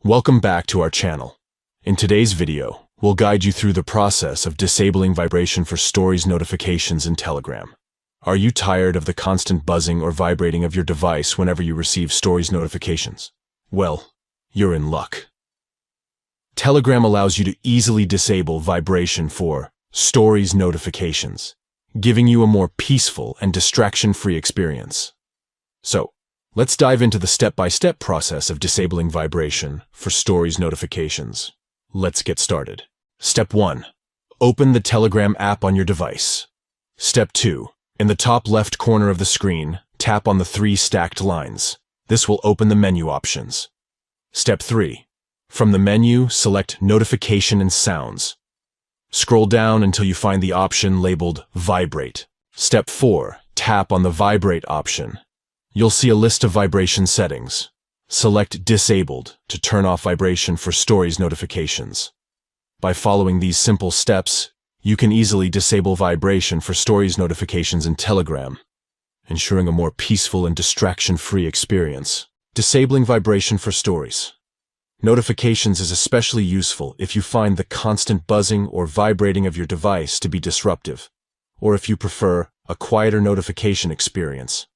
Welcome back to our channel. In today's video, we'll guide you through the process of disabling vibration for Stories notifications in Telegram. Are you tired of the constant buzzing or vibrating of your device whenever you receive Stories notifications? Well, you're in luck. Telegram allows you to easily disable vibration for Stories notifications, giving you a more peaceful and distraction-free experience. So, let's dive into the step-by-step process of disabling vibration for Stories notifications. Let's get started. Step 1. Open the Telegram app on your device. Step 2. In the top left corner of the screen, tap on the 3 stacked lines. This will open the menu options. Step 3. From the menu, select Notification and Sounds. Scroll down until you find the option labeled Vibrate. Step 4. Tap on the Vibrate option. You'll see a list of vibration settings. Select Disabled to turn off vibration for Stories notifications. By following these simple steps, you can easily disable vibration for Stories notifications in Telegram, ensuring a more peaceful and distraction-free experience. Disabling vibration for Stories notifications is especially useful if you find the constant buzzing or vibrating of your device to be disruptive, or if you prefer a quieter notification experience.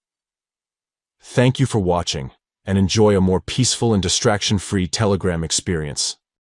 Thank you for watching, and enjoy a more peaceful and distraction-free Telegram experience.